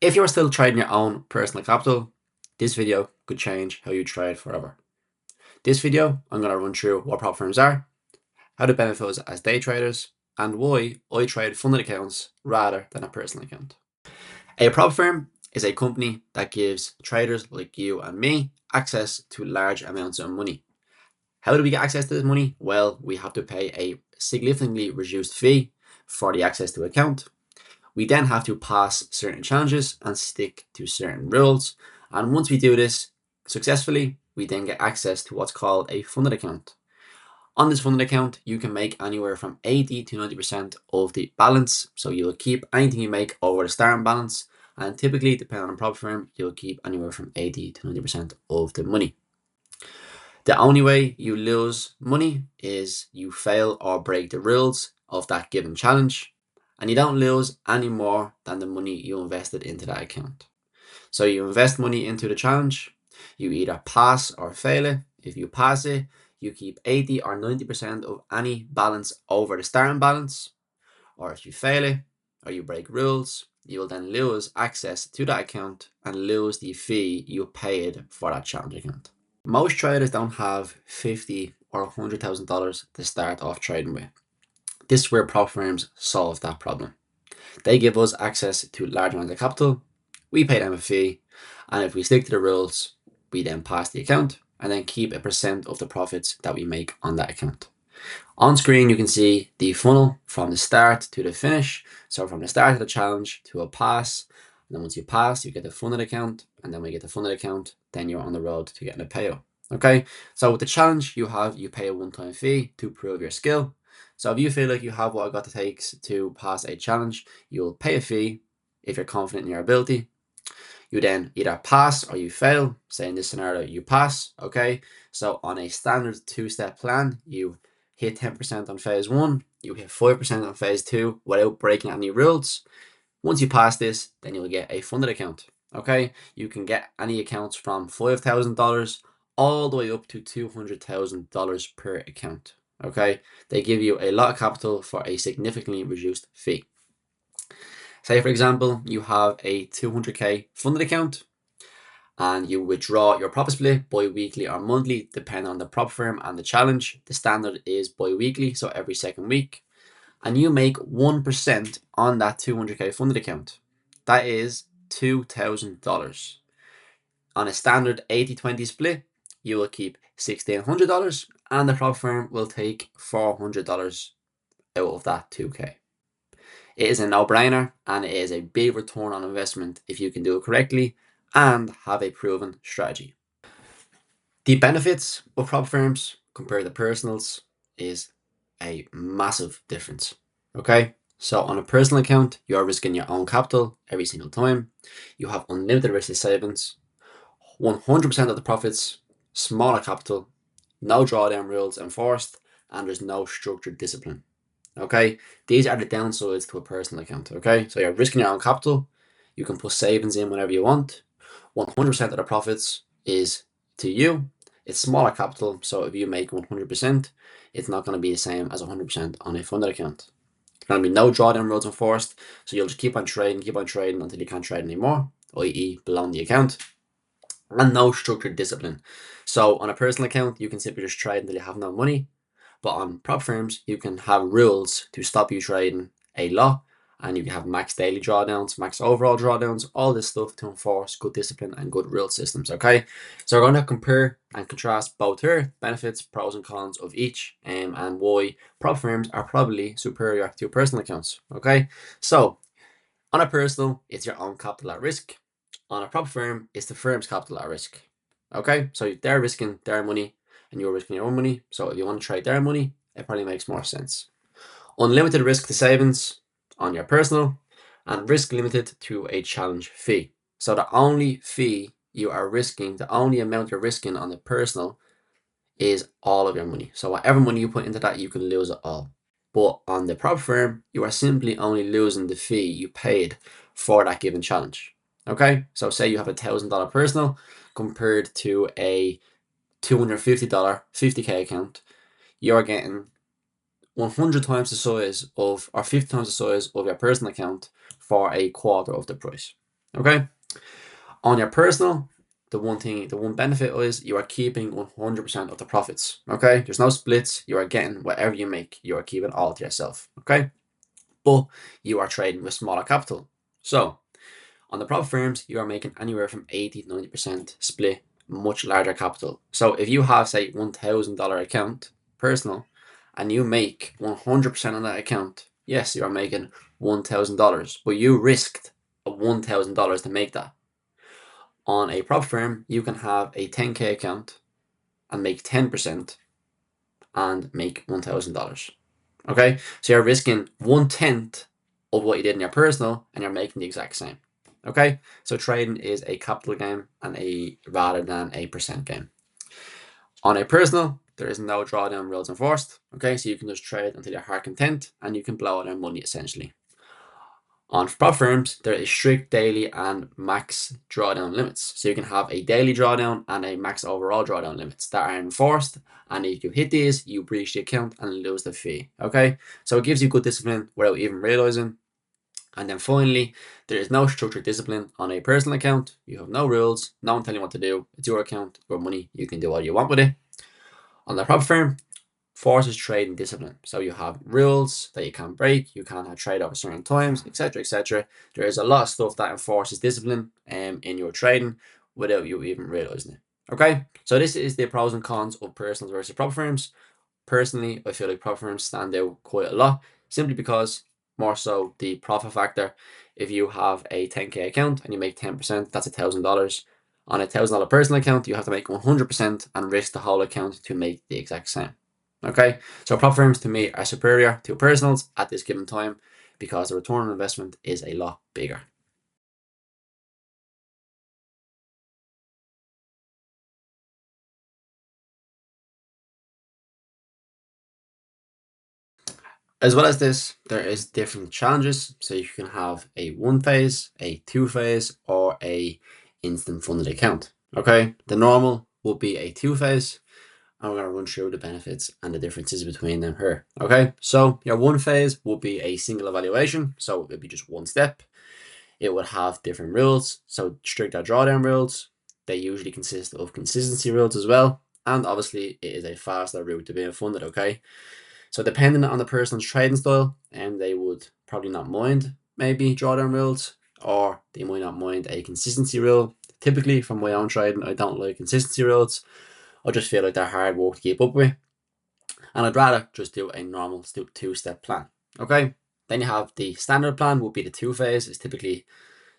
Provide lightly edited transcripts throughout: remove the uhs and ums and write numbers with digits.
If you're still trading your own personal capital, this video could change how you trade forever. This video, I'm going to run through what prop firms are, how to benefit us as day traders, and why I trade funded accounts rather than a personal account. A prop firm is a company that gives traders like you and me access to large amounts of money. How do we get access to this money? Well, we have to pay a significantly reduced fee for the access to account. We then have to pass certain challenges and stick to certain rules. And once we do this successfully, we then get access to what's called a funded account. On this funded account, you can make anywhere from 80 to 90% of the balance. So you'll keep anything you make over the starting balance. And typically, depending on the prop firm, you'll keep anywhere from 80 to 90% of the money. The only way you lose money is you fail or break the rules of that given challenge, and you don't lose any more than the money you invested into that account. So you invest money into the challenge, you either pass or fail it. If you pass it, you keep 80 or 90% of any balance over the starting balance, or if you fail it or you break rules, you will then lose access to that account and lose the fee you paid for that challenge account. Most traders don't have $50,000 or $100,000 to start off trading with. This is where prop firms solve that problem. They give us access to large amounts of capital, we pay them a fee, and if we stick to the rules, we then pass the account and then keep a percent of the profits that we make on that account. On screen, you can see the funnel from the start to the finish. So from the start of the challenge to a pass, and then once you pass, you get the funded account, and then when you get the funded account, then you're on the road to getting a payout. Okay, so with the challenge you pay a one-time fee to prove your skill. So if you feel like you have what it got to takes to pass a challenge, you'll pay a fee if you're confident in your ability. You then either pass or you fail. Say in this scenario, you pass, okay? So on a standard two-step plan, you hit 10% on phase one, you hit 5% on phase two without breaking any rules. Once you pass this, then you'll get a funded account, okay? You can get any accounts from $5,000 all the way up to $200,000 per account, okay? They give you a lot of capital for a significantly reduced fee. Say, for example, you have a 200K funded account and you withdraw your profit split bi-weekly or monthly, depending on the prop firm and the challenge. The standard is bi-weekly, so every second week. And you make 1% on that 200K funded account. That is $2,000. On a standard 80-20 split, you will keep $1,600 and the prop firm will take $400 out of that 2K. It is a no-brainer and it is a big return on investment if you can do it correctly and have a proven strategy. The benefits of prop firms compared to personals is a massive difference. Okay, so on a personal account, you are risking your own capital every single time. You have unlimited risk savings, 100% of the profits, smaller capital, no drawdown rules enforced, and there's no structured discipline. Okay, these are the downsides to a personal account. Okay, so you're risking your own capital, you can put savings in whenever you want, 100% of the profits is to you. It's smaller capital, so if you make 100%, it's not going to be the same as 100% on a funded account. There's going to be no drawdown rules enforced, so you'll just keep on trading until you can't trade anymore, i.e. below the account, and no structured discipline. So on a personal account, you can simply just trade until you have no money, but on prop firms, you can have rules to stop you trading a lot, and you can have max daily drawdowns, max overall drawdowns, all this stuff to enforce good discipline and good rule systems, okay? So we're going to compare and contrast both here, benefits, pros and cons of each, and why prop firms are probably superior to personal accounts, okay? So on a personal, it's your own capital at risk. On a prop firm, it's the firm's capital at risk, okay? So they're risking their money and you're risking your own money. So if you want to trade their money, it probably makes more sense. Unlimited risk to savings on your personal and risk limited to a challenge fee. So the only fee you are risking, the only amount you're risking on the personal is all of your money. So whatever money you put into that, you can lose it all. But on the prop firm, you are simply only losing the fee you paid for that given challenge. Okay, so say you have a $1,000 personal compared to a $250 50K account, you're getting 100 times the size of, or 50 times the size of your personal account for a quarter of the price. Okay. On your personal, the one benefit is you are keeping 100% of the profits. Okay. There's no splits. You are getting whatever you make. You are keeping all to yourself. Okay. But you are trading with smaller capital. So on the profit firms, you are making anywhere from 80 to 90% split, much larger capital. So if you have, say, $1,000 account, personal, and you make 100% on that account, yes, you are making $1,000, but you risked $1,000 to make that. On a profit firm, you can have a 10K account and make 10% and make $1,000. Okay, so you're risking 1/10 of what you did in your personal, and you're making the exact same. Okay, so trading is a capital game and rather than a percent game. On a personal, there is no drawdown rules enforced. Okay, so you can just trade until your heart content, and you can blow out your money essentially. On prop firms, there is strict daily and max drawdown limits. So you can have a daily drawdown and a max overall drawdown limits that are enforced. And if you hit these, you breach the account and lose the fee. Okay, so it gives you good discipline without even realizing. And then finally, there is no structured discipline on a personal account. You have no rules, no one telling you what to do. It's your account, your money. You can do what you want with it. On the prop firm, forces trading discipline. So you have rules that you can't break, you can't have trade over certain times, etc. etc. There is a lot of stuff that enforces discipline in your trading without you even realizing it. Okay, so this is the pros and cons of personal versus prop firms. Personally, I feel like prop firms stand out quite a lot simply because more so the profit factor. If you have a 10K account and you make 10%, that's $1,000. On a $1,000 personal account, you have to make 100% and risk the whole account to make the exact same. Okay, so prop firms to me are superior to personals at this given time because the return on investment is a lot bigger. As well as this, there is different challenges. So you can have a one phase, a two phase, or a instant funded account. Okay, the normal will be a two phase. I'm going to run through the benefits and the differences between them here. Okay, so your one phase will be a single evaluation. So it'll be just one step. It would have different rules. So stricter drawdown rules. They usually consist of consistency rules as well. And obviously it is a faster route to being funded. Okay, so depending on the person's trading style, they would probably not mind maybe drawdown rules, or they might not mind a consistency rule. Typically, from my own trading, I don't like consistency rules. I just feel like they're hard work to keep up with, and I'd rather just do a normal two-step plan. Okay. Then you have the standard plan, would be the two phase. Is typically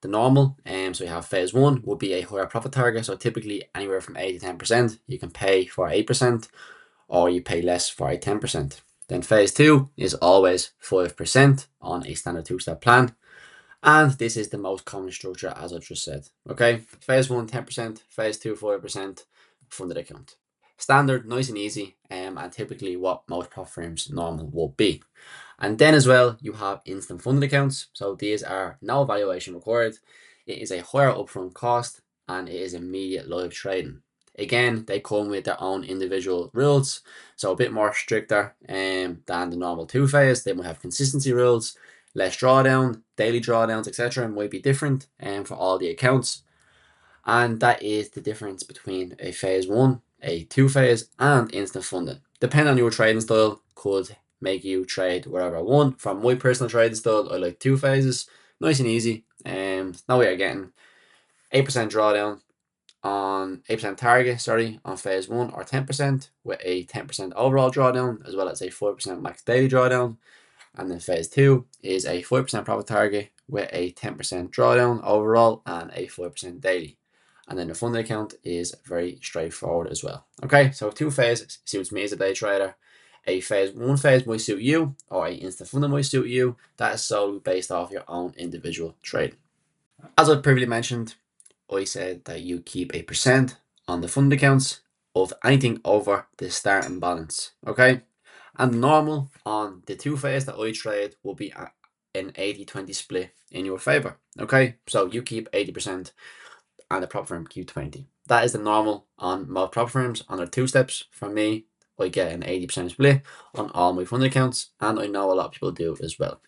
the normal. So you have phase one would be a higher profit target. So typically anywhere from 8 to 10%. You can pay for 8%, or you pay less for a 10%. Then phase two is always 5% on a standard two-step plan. And this is the most common structure, as I've just said. Okay, phase one, 10%, phase two, 5%, funded account. Standard, nice and easy, and typically what most profit firms normal will be. And then as well, you have instant funded accounts. So these are no valuation required. It is a higher upfront cost and it is immediate live trading. Again, they come with their own individual rules, so a bit more stricter than the normal two phase. They might have consistency rules, less drawdown, daily drawdowns, etc. Might be different for all the accounts. And that is the difference between a phase one, a two phase, and instant funding. Depending on your trading style, could make you trade wherever I want. From my personal trading style, I like two phases, nice and easy. Now we are getting 8% drawdown on 8% target, on phase one, or 10% with a 10% overall drawdown, as well as a 4% max daily drawdown. And then phase two is a 5% profit target with a 10% drawdown overall and a 5% daily. And then the funding account is very straightforward as well. Okay, so two phases suits me as a day trader. One phase might suit you, or a instant funding might suit you. That is solely based off your own individual trade. As I previously mentioned, I said that you keep a percent on the fund accounts of anything over the starting balance. Okay, and normal on the two phase that I trade will be an 80-20 split in your favor. Okay, so you keep 80% and the prop firm keep 20. That is the normal on most prop firms. On their two steps, from me, I get an 80% split on all my fund accounts, and I know a lot of people do as well.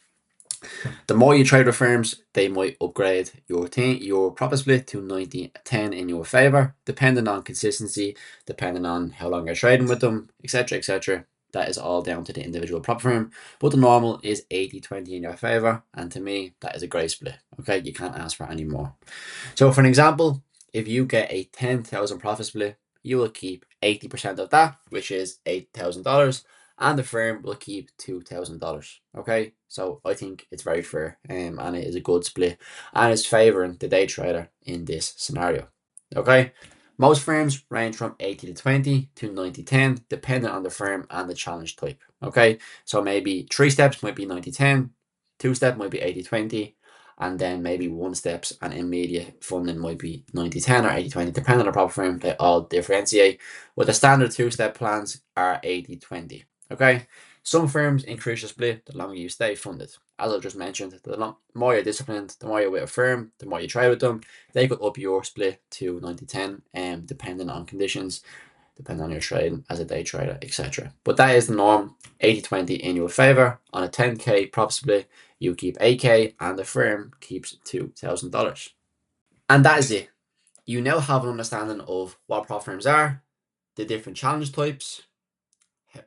The more you trade with firms, they might upgrade your profit split to 90-10 in your favor, depending on consistency, depending on how long you're trading with them, etc. etc. That is all down to the individual prop firm, but the normal is 80-20 in your favor, and to me, that is a great split. Okay, you can't ask for any more. So for an example, if you get a 10,000 profit split, you will keep 80% of that, which is $8,000, and the firm will keep $2,000. Okay, so I think it's very fair, and it is a good split, and it's favoring the day trader in this scenario. Okay, most firms range from 80-20 to 90-10, depending on the firm and the challenge type. Okay, so maybe 3 steps might be 90-10, 2 step might be 80-20, and then maybe 1 steps and immediate funding might be 90-10 or 80-20, depending on the prop firm. They all differentiate. But the standard 2-step plans are 80-20. Okay, some firms increase your split the longer you stay funded. As I just mentioned, the more you're disciplined, the more you're with a firm, the more you trade with them, they could up your split to 90-10, depending on conditions, depending on your trading as a day trader, etc. But that is the norm, 80-20 in your favor. On a 10K prop split, you keep 8K and the firm keeps $2,000. And that is it. You now have an understanding of what prop firms are, the different challenge types,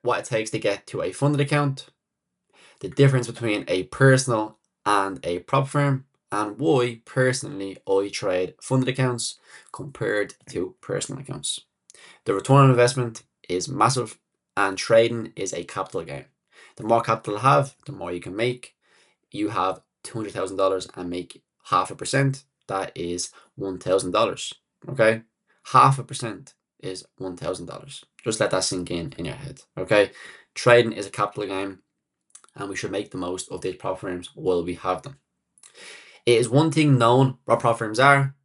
what it takes to get to a funded account, the difference between a personal and a prop firm, and why personally I trade funded accounts compared to personal accounts. The return on investment is massive, and trading is a capital game. The more capital you have, the more you can make. You have $200,000 and make 0.5%. That is $1,000. Okay, 0.5% is $1,000. Just let that sink in your head. Okay, trading is a capital game, and we should make the most of these prop firms while we have them. It is one thing known what prop firms are,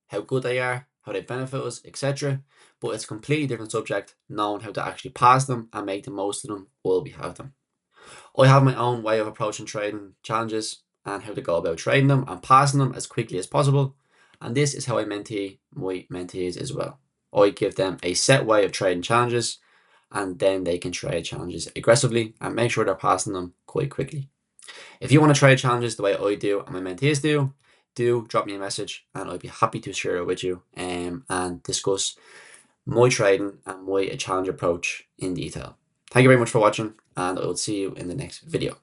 how good they are, how they benefit us, etc. But it's a completely different subject knowing how to actually pass them and make the most of them while we have them. I have my own way of approaching trading challenges and how to go about trading them and passing them as quickly as possible. And this is how I mentee my mentees as well. I give them a set way of trading challenges, and then they can trade challenges aggressively and make sure they're passing them quite quickly. If you want to trade challenges the way I do and my mentees do drop me a message and I'd be happy to share it with you and discuss my trading and my challenge approach in detail. Thank you very much for watching, and I will see you in the next video.